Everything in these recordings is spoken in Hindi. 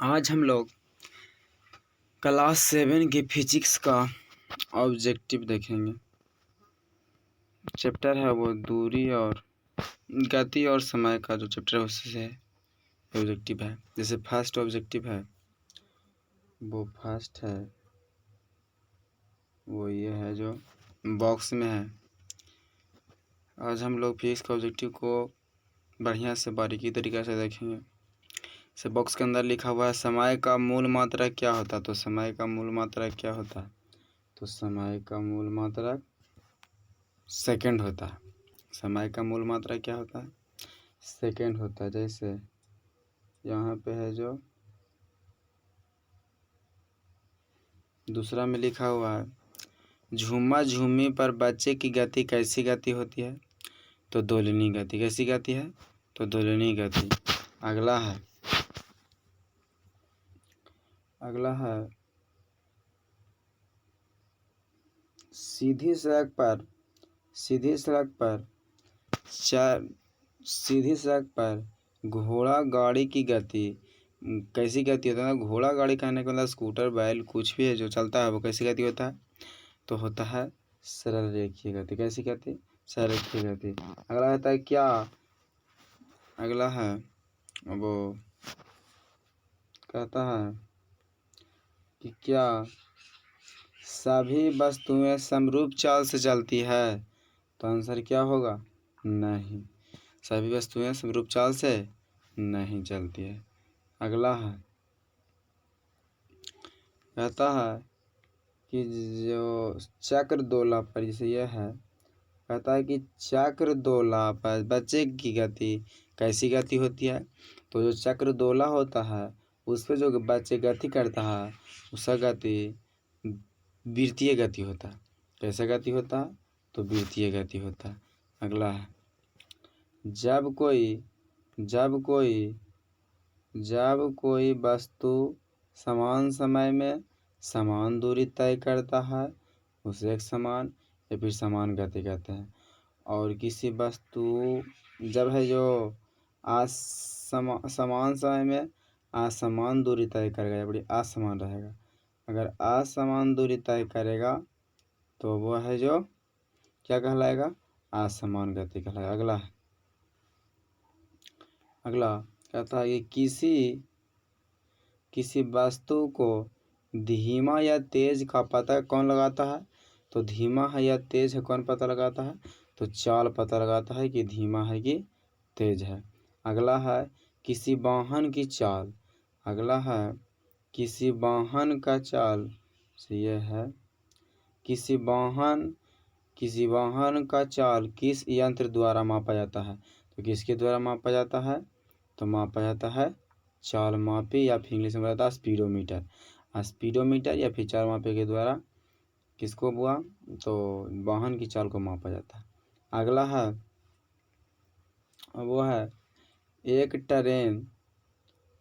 आज हम लोग क्लास 7 की फिजिक्स का ऑब्जेक्टिव देखेंगे। चैप्टर है वो दूरी और गति और समय का जो चैप्टर है उससे ऑब्जेक्टिव है। जैसे फर्स्ट ऑब्जेक्टिव है वो फर्स्ट है वो ये है जो बॉक्स में है। आज हम लोग फिजिक्स का ऑब्जेक्टिव को बढ़िया से बारीकी तरीके से देखेंगे। से बॉक्स के अंदर लिखा हुआ है समय का मूल मात्रा क्या होता है। तो समय का मूल मात्रा क्या होता है? तो समय का मूल मात्रा सेकंड होता है। समय का मूल मात्रा क्या होता है? सेकंड होता है। जैसे यहाँ पे है जो दूसरा में लिखा हुआ है झूमा झूमी पर बच्चे की गति कैसी गति होती है? तो दोलनी गति। कैसी गति है? तो दोलनी गति। अगला है सीधी सड़क पर घोड़ा गाड़ी की गति कैसी गति होता है? घोड़ा गाड़ी कहने का मतलब स्कूटर बैल कुछ भी है जो चलता है वो कैसी गति होता है? तो होता है सरल रेखीय गति। कैसी गति? सरल रेखीय गति। अगला होता है क्या? अगला है वो कहता है कि क्या सभी वस्तुएं समरूप चाल से चलती है? तो आंसर क्या होगा? नहीं, सभी वस्तुएं समरूप चाल से नहीं चलती है। अगला है कहता है कि जो चक्र दोला पर जैसे यह है कहता है कि चक्र दोला पर बच्चे की गति कैसी गति होती है? तो जो चक्र दोला होता है उस पर जो बच्चे गति करता है उसका गति वृत्तीय गति होता है। कैसा गति होता है? तो वृत्तीय गति होता है। अगला है जब कोई वस्तु समान समय में समान दूरी तय करता है उसे एक समान या फिर समान गति कहते हैं। और किसी वस्तु जब है जो समान समय में असमान दूरी तय करेगा या बड़ी असमान रहेगा। अगर असमान दूरी तय करेगा तो वह है जो क्या कहलाएगा? असमान गति कहलाएगा। अगला कहता है कि किसी वस्तु को धीमा या तेज का पता कौन लगाता है? तो धीमा है या तेज है कौन पता लगाता है? तो चाल पता लगाता है कि धीमा है कि तेज है। अगला है किसी वाहन की चाल। अगला है किसी वाहन का चाल से यह है किसी वाहन का चाल किस यंत्र द्वारा मापा जाता है? तो किसके द्वारा मापा जाता है? तो मापा जाता है चाल मापी या फिर इंग्लिश में बताता है स्पीडोमीटर। स्पीडोमीटर या फिर चाल मापे के द्वारा किसको हुआ? तो वाहन की चाल को मापा जाता है। अगला है वो है एक ट्रेन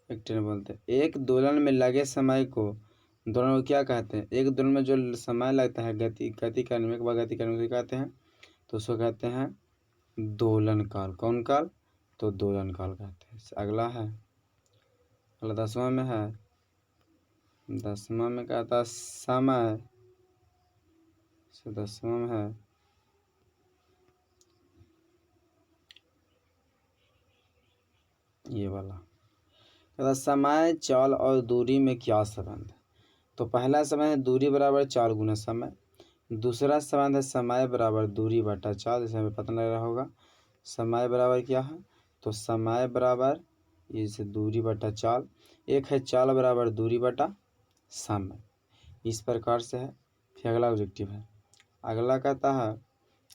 बोलते हैं। एक दोलन में लगे समय को दोलन को क्या कहते हैं? एक दोलन में जो समय लगता है गति करने में गति करने में कहते हैं तो उसको कहते हैं दोलन काल। कौन काल? तो दोलन काल कहते हैं। अगला 10वां में है 10वां में कहता है समय। 10वां में है ये वाला कहता समय चाल और दूरी में क्या संबंध है? तो पहला समय है दूरी बराबर चाल गुना समय। दूसरा संबंध है समय बराबर दूरी बटा चाल। जैसे हमें पता लग रहा होगा समय बराबर क्या है? तो समय बराबर जैसे दूरी बटा चाल। एक है चाल बराबर दूरी बटा समय। इस प्रकार से है। फिर अगला ऑब्जेक्टिव है। अगला कहता है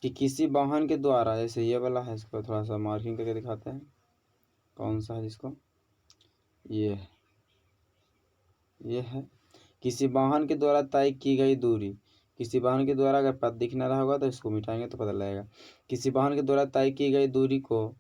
कि किसी वाहन के द्वारा जैसे ये वाला है इसको थोड़ा सा मार्किंग करके दिखाते हैं कौन सा है जिसको ये है किसी वाहन के द्वारा तय की गई दूरी। किसी वाहन के द्वारा अगर पद दिख ना रहा होगा तो इसको मिटाएंगे तो पता लगेगा। किसी वाहन के द्वारा तय की गई दूरी को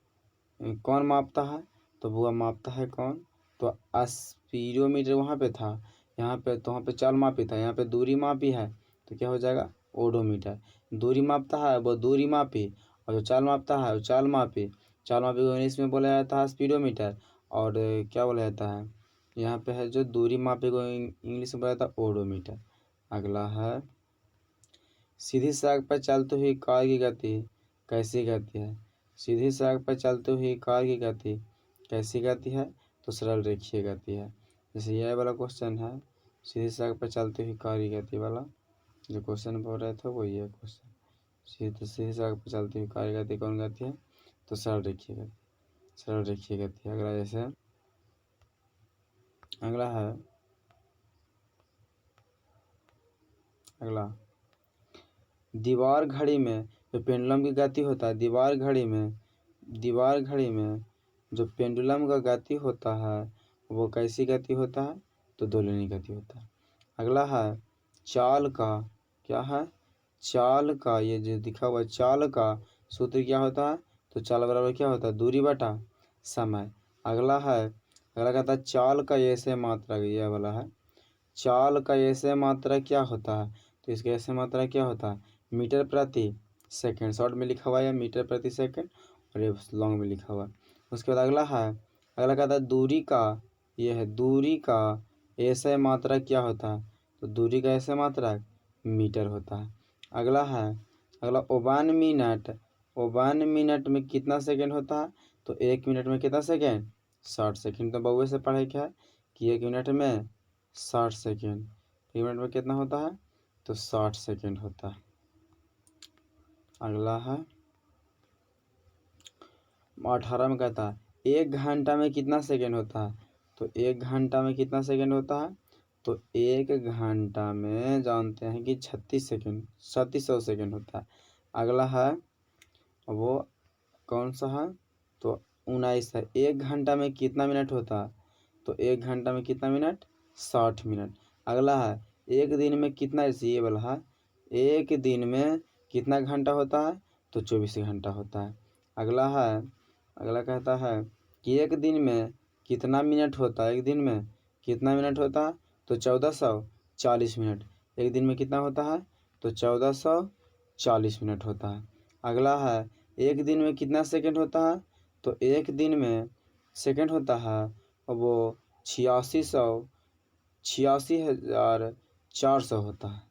कौन मापता है? तो वो मापता है कौन? तो स्पीडोमीटर वहाँ पे था, यहाँ पे तो वहाँ पे चाल मापी था, यहाँ पे दूरी मापी है तो क्या हो जाएगा? ओडोमीटर। दूरी मापता है वो दूरी मापी और जो चाल मापता है वो चाल मापी को इंग्लिश में बोला जाता है स्पीडोमीटर। और क्या बोला जाता है यहाँ पे है जो दूरी मापे को इंग्लिश में बताया था ओडोमीटर। अगला है सीधी सड़क पर चलते हुए कार की गति कैसी गति है। सीधी सड़क पर चलते हुए कार की गति कैसी गति है, तो सरल रेखीय गति है। जैसे यह वाला क्वेश्चन है, सीधी सड़क पर चलते हुए कार की गति वाला जो क्वेश्चन बोल रहे थे वही है क्वेश्चन। सीधी सड़क पर चलती हुई कार की गति कौन गति है, तो सरल रेखीय गति, सरल रेखीय गति। अगला जैसे अगला है अगला दीवार घड़ी में जो पेंडुलम की गति होता है, दीवार घड़ी में जो पेंडुलम का गति होता है वो कैसी गति होता है, तो दोलनी गति होता है। अगला है चाल का, क्या है, चाल का, ये जो दिखा हुआ चाल का सूत्र क्या होता है, तो चाल बराबर क्या होता है, दूरी बटा समय। अगला कहता है चाल का ऐसे मात्रा, ये वाला है चाल का ऐसे मात्रा क्या होता है, तो इसका ऐसे मात्रा क्या होता है, मीटर प्रति सेकंड। शॉर्ट में लिखा हुआ है मीटर प्रति सेकंड और ये लॉन्ग में लिखा हुआ है। उसके बाद अगला कहता है दूरी का, ये है दूरी का ऐसे मात्रा क्या होता है, तो दूरी का ऐसे मात्रा मीटर होता है। अगला 1 मिनट में कितना सेकंड होता है, तो 1 मिनट में कितना सेकंड, 60 सेकंड। तो बउए से पढ़े क्या है कि 1 मिनट में 60 सेकंड, 1 मिनट में कितना होता है, तो 60 सेकंड होता है। अगला है 18 में कहता है 1 घंटा में कितना सेकंड होता है, तो 1 घंटा में कितना सेकंड होता है, तो 1 घंटा में जानते हैं कि 3600 सेकंड होता है। अगला है वो कौन सा है, तो 19 है। 1 घंटा में कितना मिनट होता है, तो 1 घंटा में कितना मिनट, 60 मिनट। अगला है एक दिन में कितना, ये वाला है एक दिन में कितना घंटा होता है, तो 24 घंटा होता है। अगला कहता है कि एक दिन में कितना मिनट होता है, एक दिन में कितना मिनट होता है, तो 1440 मिनट। एक दिन में कितना होता है, तो 1440 मिनट होता है। अगला है एक दिन में कितना सेकंड होता है, तो एक दिन में सेकंड होता है वो 86,400 होता है,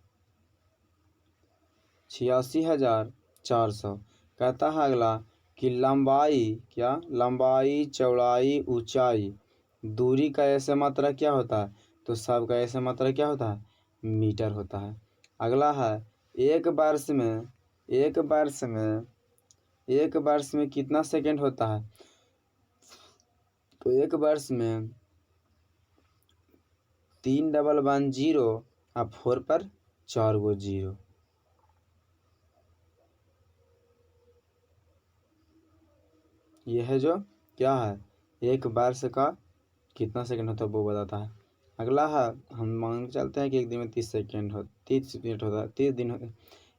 86,400। कहता है अगला कि लंबाई, क्या, लंबाई चौड़ाई ऊंचाई दूरी का ऐसे मात्रा क्या होता है, तो सब का ऐसे मात्रा क्या होता है, मीटर होता है। अगला है एक वर्ष में कितना सेकंड होता है, तो एक वर्ष में 3 1 1 0 और 4 पर 4 गो 0। यह है जो क्या है, एक वर्ष का कितना सेकंड होता है वो बताता है। अगला है हम मान के चलते हैं कि एक दिन में 30 मिनट होता है, 30 दिन होता है।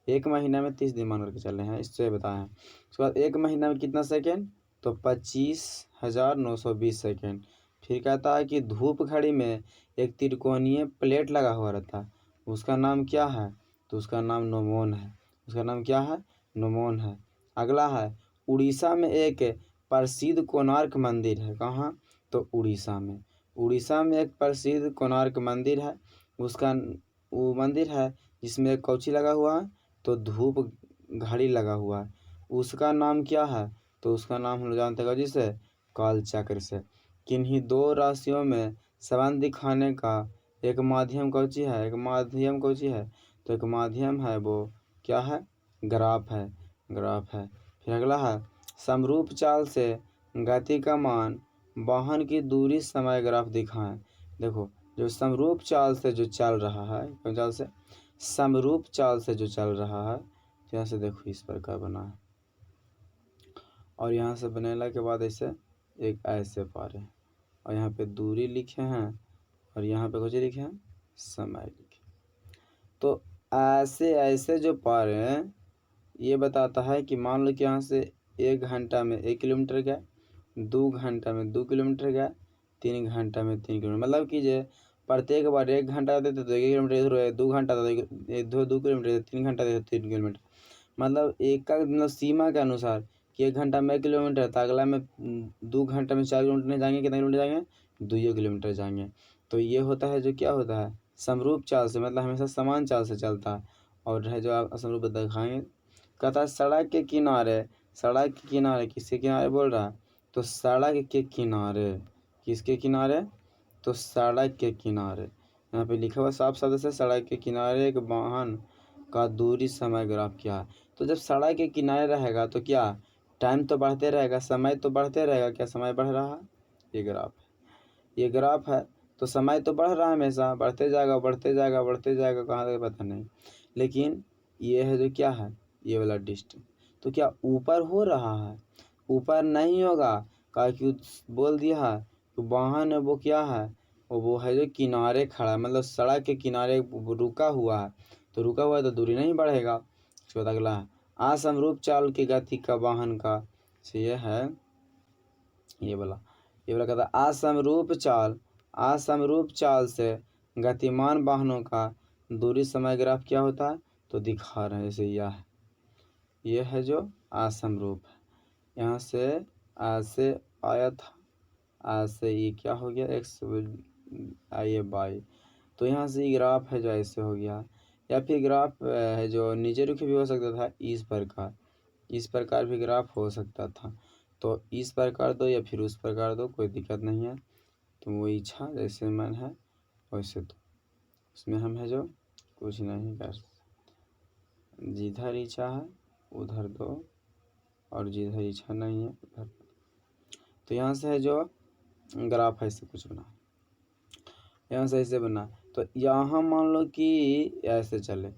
एक महीना में 30 दिन मान करके चल रहे हैं, इससे बताए हैं। उसके बाद एक महीना में कितना सेकंड, तो 25,920 सेकंड। फिर कहता है कि धूप घड़ी में एक त्रिकोणीय प्लेट लगा हुआ रहता है, उसका नाम क्या है, तो उसका नाम नोमोन है, उसका नाम क्या है, नोमोन है। अगला है उड़ीसा में एक प्रसिद्ध कोणार्क मंदिर है, कहाँ, तो उड़ीसा में एक प्रसिद्ध कोणार्क मंदिर है। उसका वो मंदिर है जिसमें एक कौची लगा हुआ है, तो धूप घड़ी लगा हुआ है, उसका नाम क्या है, तो उसका नाम हम लोग जानते हैं जिसे काल चक्र से। किन्हीं दो राशियों में संबंध दिखाने का एक माध्यम कौची है, तो एक माध्यम है वो क्या है, ग्राफ है। फिर अगला है समरूप चाल से गति का मान, वाहन की दूरी, समय ग्राफ दिखाएं। देखो जो समरूप चाल से जो चल रहा है, कौन चाल से, समरूप चाल से जो चल रहा है, यहाँ से देखो इस प्रकार बना है और यहाँ से बनेला के बाद ऐसे एक ऐसे पारे हैं और यहाँ पे दूरी लिखे हैं और यहाँ पे कुछ लिखे हैं, समय लिखे। तो ऐसे ऐसे जो पारे हैं ये बताता है कि मान लो कि यहाँ से 1 घंटा में 1 किलोमीटर गया, 2 घंटा में 2 किलोमीटर गया, 3 घंटा में 3 किलोमीटर। मतलब कि प्रत्येक बार 1 घंटा देते तो 1 किलोमीटर, 2 घंटा तो 2 किलोमीटर, 3 घंटा देते 3 किलोमीटर। मतलब एक का मतलब सीमा के अनुसार कि 1 घंटा में 1 किलोमीटर, तो अगला में 2 घंटा में 4 किलोमीटर नहीं जाएंगे, कितना किलोमीटर जाएंगे, 2 किलोमीटर जाएंगे। तो ये होता है जो क्या होता है समरूप चाल से, मतलब हमेशा समान चाल से चलता है। और है जो आप समरूप दिखाएंगे, कहता है सड़क के किनारे, सड़क के किनारे किसके किनारे बोल रहा है, तो सड़क के किनारे, किसके किनारे, तो सड़क के किनारे। यहाँ पे लिखा हुआ साफ शब्द से, सड़क के किनारे एक वाहन का दूरी समय ग्राफ क्या है। तो जब सड़क के किनारे रहेगा तो क्या टाइम तो बढ़ते रहेगा, समय तो बढ़ते रहेगा, क्या समय बढ़ रहा है, ये ग्राफ है, ये ग्राफ है। तो समय तो बढ़ रहा है, हमेशा बढ़ते जाएगा बढ़ते जाएगा बढ़ते जाएगा, कहाँ तक पता नहीं। लेकिन ये है जो क्या है, ये वाला डिस्टेंस, तो क्या ऊपर हो रहा है, ऊपर नहीं होगा, क्योंकि बोल दिया है कि वाहन है वो क्या है, वो है जो किनारे खड़ा है, मतलब सड़क के किनारे रुका हुआ है। तो रुका हुआ है तो दूरी नहीं बढ़ेगा। उसके बाद अगला है असमरूप चाल की गति का वाहन का, ये है ये वाला कहता है असमरूप चाल से गतिमान वाहनों का दूरी समय ग्राफ क्या होता है, तो दिखा रहे हैं जैसे यह है जो असमरूप है। यहाँ से ऐसे आया था, ऐसे ये क्या हो गया एक्स आइए बाई, तो यहाँ से ये ग्राफ है जो ऐसे हो गया। या फिर ग्राफ है जो नीचे रुखी भी हो सकता था, इस प्रकार भी ग्राफ हो सकता था। तो इस प्रकार दो या फिर उस प्रकार दो, कोई दिक्कत नहीं है। तो वो इच्छा जैसे मन है वैसे दो, उसमें हम है जो कुछ नहीं कर, जिधर इच्छा है उधर दो और जिधर इच्छा नहीं है उधर। तो यहाँ से है जो ग्राफ ऐसे कुछ बना, यहाँ से ऐसे बना। तो यहाँ मान लो कि ऐसे चले,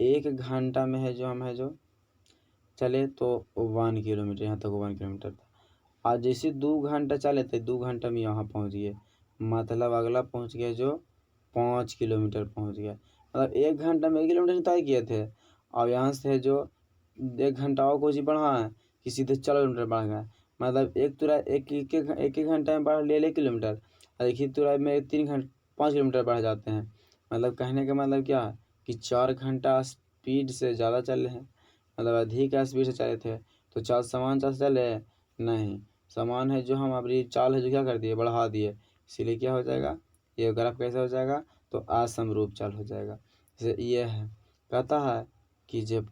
1 घंटा में है जो हम है जो चले तो 1 किलोमीटर, यहाँ तक 1 किलोमीटर था। आज जैसे 2 घंटा चले तो 2 घंटा में यहाँ पहुँच गए, मतलब अगला पहुँच गया जो 5 किलोमीटर पहुँच गया। मतलब 1 घंटा में 1 किलोमीटर तय किए थे, और यहाँ से जो 1 घंटा और कुछ बढ़ा है कि सीधे 4 किलोमीटर बढ़ गया। मतलब एक तुरा एक घंटा में बढ़ ले किलोमीटर, और एक ही तुरा में 3 घंटा 5 किलोमीटर बढ़ जाते हैं। मतलब कहने का मतलब क्या कि 4 घंटा स्पीड से ज़्यादा चले हैं, मतलब अधिक स्पीड से चले थे। तो चाल समान चाल से चले नहीं, समान है जो हम अपनी चाल है जो क्या कर दिए बढ़ा दिए, इसीलिए क्या हो जाएगा, ये ग्राफ कैसे हो जाएगा, तो असमरूप चाल हो जाएगा। जैसे ये है, कहता है कि जब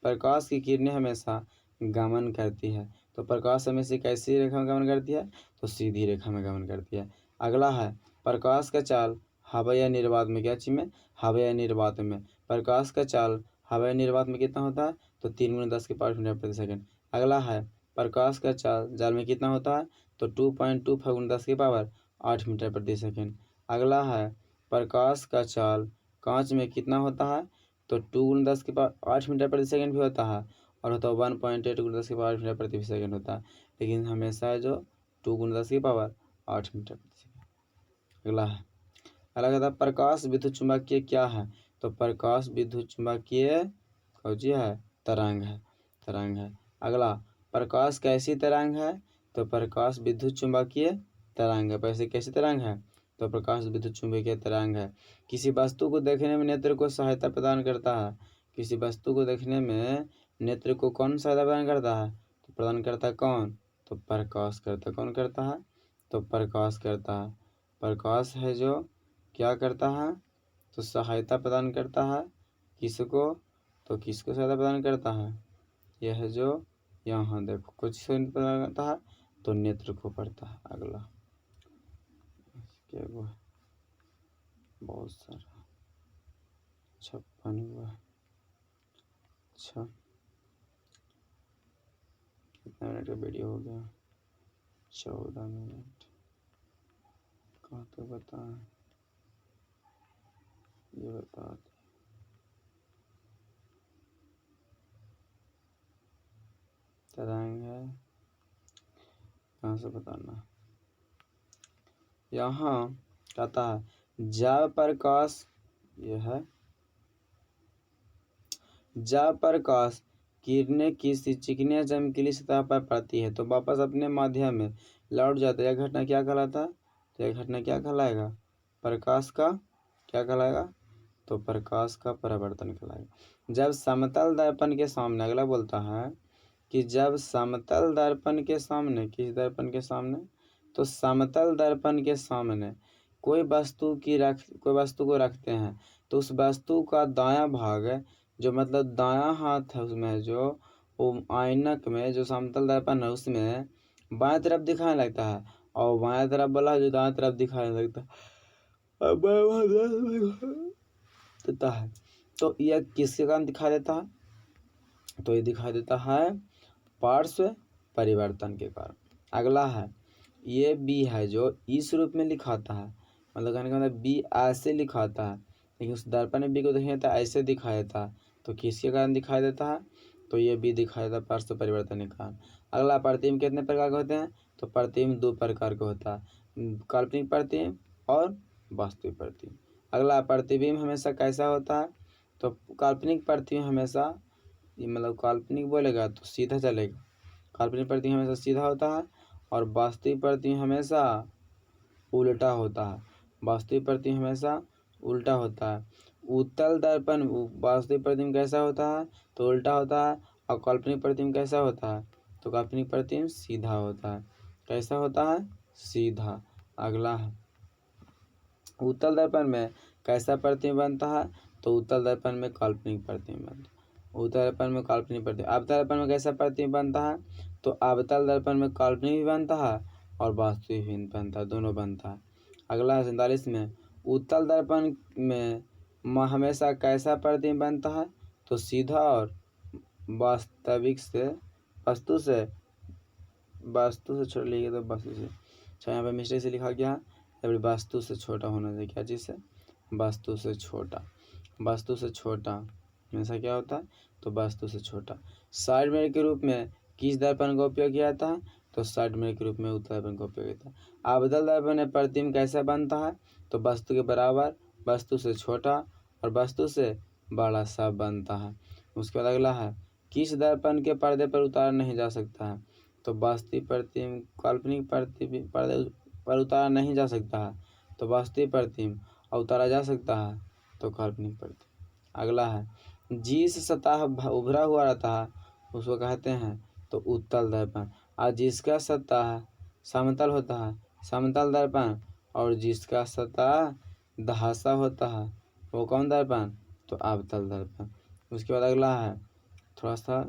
प्रकाश की किरणें हमेशा गमन करती है, तो प्रकाश हमेशा कैसी रेखा में गमन करती है, तो सीधी रेखा में गमन करती है। अगला है प्रकाश का चाल हवा या निर्वात में, क्या चीज में, हवा या निर्वात में, प्रकाश का चाल हवा या निर्वात में कितना होता है, तो 3 × 10⁻⁴ अगला है प्रकाश का चाल जाल में कितना होता है, तो 2.25 × 10⁸ अगला है प्रकाश का चाल कांच में कितना होता है, तो 2 × 10⁸ भी होता है, और होता है 1.8 × 10⁻⁸ होता है। लेकिन हमेशा जो 2 × 10⁸ अगला है, अगला कहता है प्रकाश विद्युत चुम्बकीय क्या है, तो प्रकाश विद्युत चुम्बकीय कौची है, तरंग है। अगला प्रकाश कैसी तरंग है, तो प्रकाश विद्युत चुम्बकीय तरंग है। पैसे कैसी तरंग है, तो प्रकाश विद्युत चुम्बकीय तरंग है। किसी वस्तु को देखने में नेत्र को सहायता प्रदान करता है, किसी वस्तु को देखने में नेत्र को कौन सहायता प्रदान करता है, तो प्रदान करता है कौन, तो प्रकाश करता है। कौन करता है, तो प्रकाश करता है। प्रकाश है जो क्या करता है, तो सहायता प्रदान करता है किसको, तो किसको सहायता प्रदान करता है, यह है जो यहाँ देखो कुछ प्रदान करता है, तो नेत्र को पड़ता है। अगला क्या हुआ, बहुत सारा 56 हुआ। अच्छा कितना मिनट का वीडियो हो गया, 14 मिनट। कहाँ तो बताएं, ये बता दे। तरंग है, कहाँ से बताना, यहाँ कहता है जब प्रकाश, यह है जब प्रकाश किरणें किसी चिकनी चमकीली सतह पर पड़ती है तो वापस अपने माध्यम में लौट जाता है, यह घटना क्या कहलाता है, तो यह घटना क्या कहलाएगा, प्रकाश का क्या कहलाएगा, तो प्रकाश का परावर्तन कहलाएगा। जब समतल दर्पण के सामने, अगला बोलता है कि जब समतल दर्पण के सामने, किस दर्पण के सामने, तो समतल दर्पण के सामने कोई वस्तु को रखते हैं तो उस वस्तु का दायां भाग जो मतलब दायां हाथ है उसमें जो वो ऐनक में जो समतल दर्पण है उसमें बाएं तरफ दिखाने लगता है और बाएं तरफ वाला जो दाएं तरफ दिखाने लगता है देता है। तो यह किसके कारण दिखा देता है? तो ये दिखा देता है पार्श्व परिवर्तन के कारण। अगला है ये बी है जो इस रूप में लिखाता है, मतलब कहने का मतलब बी ऐसे लिखाता है, लेकिन उस दर्पण में बी को देखेंगे तो ऐसे दिखाई देता है। तो किसके कारण दिखाई देता है? तो ये बी दिखाई देता है पार्श्व परिवर्तन के कारण। अगला प्रतिबिंब कितने प्रकार के होते हैं? तो प्रतिबिंब 2 प्रकार के होता है, काल्पनिक प्रतिबिंब और वास्तविक प्रतिबिंब। अगला प्रतिबिंब हमेशा कैसा होता है? तो काल्पनिक प्रतिबिंब हमेशा मतलब काल्पनिक बोलेगा तो सीधा चलेगा, काल्पनिक प्रतिबिंब हमेशा सीधा होता है और वास्तविक प्रतिबिंब हमेशा उल्टा होता है। वास्तविक प्रतिबिंब हमेशा उल्टा होता है। उत्तल दर्पण वास्तविक प्रतिबिंब कैसा होता है? तो उल्टा होता है। और काल्पनिक प्रतिबिंब कैसा होता है? तो काल्पनिक प्रतिबिंब सीधा होता है। कैसा होता है? सीधा। अगला है उत्तल दर्पण में कैसा प्रतिबिंब बनता है? तो उत्तल दर्पण में काल्पनिक प्रतिबिंब बनता है। उत्तल दर्पण में काल्पनिक प्रतिबिंब। अवतल दर्पण में कैसा प्रतिबिंब बनता है? तो अवतल दर्पण में काल्पनिक भी बनता है और वास्तविक भी बनता है, दोनों बनता है। अगला है 47 में उत्तल दर्पण में हमेशा कैसा प्रतिबिंब बनता है? तो सीधा और वास्तविक से वस्तु से छोड़ लीजिए तो वस्तु से। अच्छा यहाँ पे मिस्टेक से लिखा गया है वास्तु से छोटा होना चाहिए। क्या चीज़ से? वस्तु से छोटा। वस्तु से छोटा हमेशा क्या होता है? तो वस्तु से छोटा। साइड मिरर के रूप में किस दर्पण का उपयोग किया जाता है? तो साइड मिरर के रूप में उत्तल दर्पण का उपयोग किया जाता है। अवतल दर्पण में प्रतिबिंब कैसा बनता है? तो वस्तु के बराबर, वस्तु से छोटा और वस्तु से बड़ा सा बनता है। उसके बाद अगला है किस दर्पण के पर्दे पर उतारा नहीं जा सकता है? तो वास्तविक प्रतिबिंब काल्पनिक प्रतिबिंब पर्दे पर उतारा नहीं जा सकता है, तो वास्तविक प्रतिबिंब और उतारा जा सकता है तो काल्पनिक प्रतिबिंब। अगला है जिस सतह उभरा हुआ रहता है उसको कहते हैं तो उत्तल दर्पण, और जिसका सतह समतल होता है समतल दर्पण, और जिसका सतह धंसा होता है वो कौन दर्पण? तो अवतल दर्पण। उसके बाद अगला है थोड़ा सा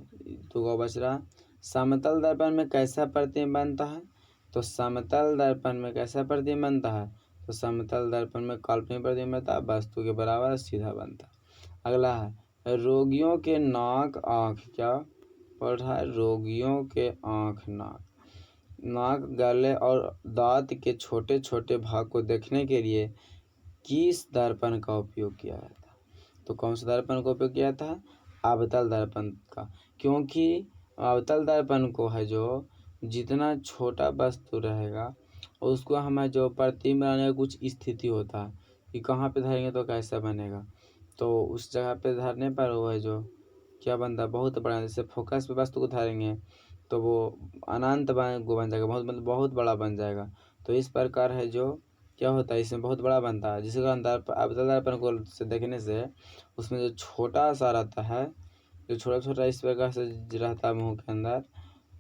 तो बच रहा समतल दर्पण में कैसा प्रतिबिंब बनता है? तो समतल दर्पण में कैसा प्रतिबिंब बनता है? तो समतल दर्पण में काल्पनिक प्रतिबिंब बनता है, वस्तु के बराबर सीधा बनता है। अगला है रोगियों के नाक आँख, क्या पढ़ रहा है? रोगियों के आँख नाक गले और दांत के छोटे छोटे भाग को देखने के लिए किस दर्पण का उपयोग किया जाता है? तो कौन सा दर्पण का उपयोग किया जाता है? अवतल दर्पण का, क्योंकि अवतल दर्पण को है जो जितना छोटा वस्तु रहेगा उसको हमें जो प्रतिबिंब बनाने का कुछ स्थिति होता है कि कहाँ पे धरेंगे तो कैसा बनेगा, तो उस जगह पे धरने पर वो है जो क्या बनता है? बहुत बड़ा। जैसे फोकस पे वस्तु को धरेंगे तो वो अनंत बन जाएगा, बहुत मतलब बहुत बड़ा बन जाएगा। तो इस प्रकार है जो क्या होता है इसमें बहुत बड़ा बनता है, जिसके कारण अवतल दर्पण को से देखने से उसमें जो छोटा सा रहता है, जो छोटा छोटा इस प्रकार से रहता है मुंह के अंदर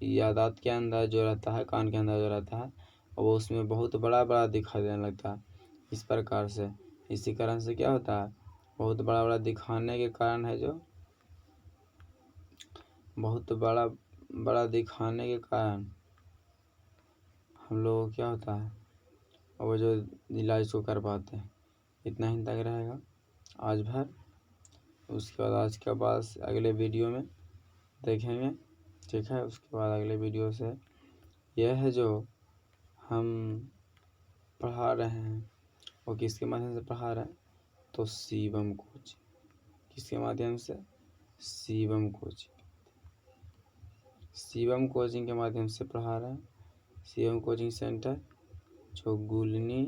या दांत के अंदर जो रहता है, कान के अंदर जो रहता है, वो उसमें बहुत बड़ा बड़ा दिखाई देने लगता है इस प्रकार से। इसी कारण से क्या होता है? बहुत बड़ा बड़ा दिखाने के कारण है जो बहुत बड़ा बड़ा दिखाने के कारण हम लोगों को क्या होता है वो जो इलाज को कर पाते हैं। इतना ही तक रहेगा आज भर। उसके बाद आज के बाद अगले वीडियो में देखेंगे, ठीक है? उसके बाद अगले वीडियो से यह है जो हम पढ़ा रहे हैं वो किसके माध्यम से पढ़ा रहे हैं? तो शिवम कोचिंग। किसके माध्यम से? शिवम कोचिंग। शिवम कोचिंग के माध्यम से पढ़ा रहे हैं। शिवम कोचिंग सेंटर जो गुलनी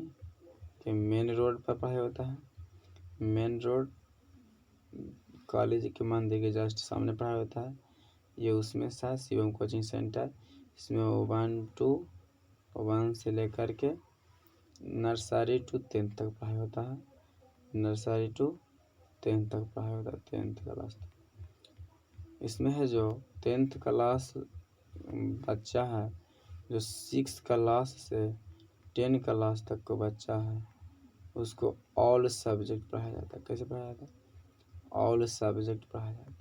के मेन रोड पर पढ़ाई होता है। मेन रोड कॉलेज के मंदिर के जस्ट सामने पढ़ाई होता है। ये उसमें सा शिवम कोचिंग सेंटर। इसमें 1 से लेकर के नर्सरी टू 10th तक पढ़ाई होता है। नर्सरी टू 10th तक पढ़ाई होता है, 10th क्लास तक। इसमें है जो 10th क्लास बच्चा है जो 6th क्लास से 10 क्लास तक को बच्चा है उसको ऑल सब्जेक्ट पढ़ाया जाता है। कैसे पढ़ाया जाता है? ऑल सब्जेक्ट पढ़ाया जाता है।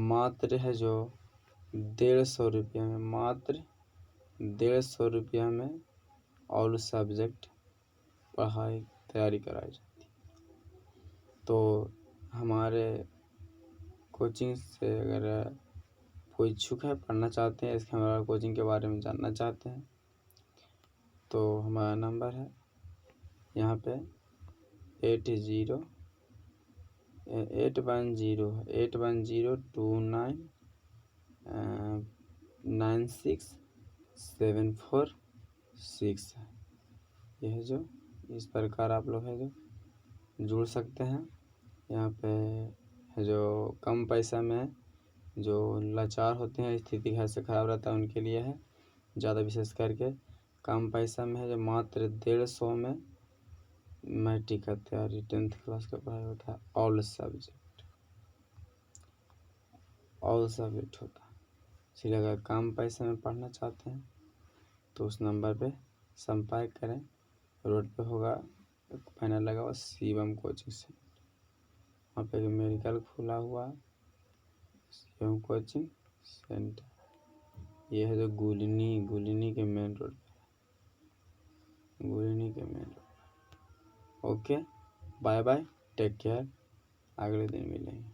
मात्र है जो 150 रुपया में, मात्र 150 रुपया में ऑल सब्जेक्ट पढ़ाई तैयारी कराई जाती है। तो हमारे कोचिंग से अगर कोई इच्छुक है, पढ़ना चाहते हैं, इसके हमारा कोचिंग के बारे में जानना चाहते हैं, तो हमारा नंबर है यहाँ पे 810-810-296746 है। यह है जो इस प्रकार आप लोग है जो जुड़ सकते हैं। यहाँ पे है जो कम पैसा में जो लाचार होते हैं, स्थिति घर से ख़राब रहता है, उनके लिए है। ज़्यादा विशेष करके कम पैसा में है जो मात्र 150 में मैट्रिक का तैयारी 10th क्लास का पढ़ाई होता है। ऑल सब्जेक्ट होता है। इसलिए अगर कम पैसे में पढ़ना चाहते हैं तो उस नंबर पे संपर्क करें। रोड पे होगा, बैनर लगा हुआ शिवम कोचिंग सेंटर, वहाँ पे मेडिकल खुला हुआ है, शिवम कोचिंग सेंटर। ये है जो गुलिनी के मेन रोड पे, okay, bye bye, take care, अगले दिन मिलेंगे।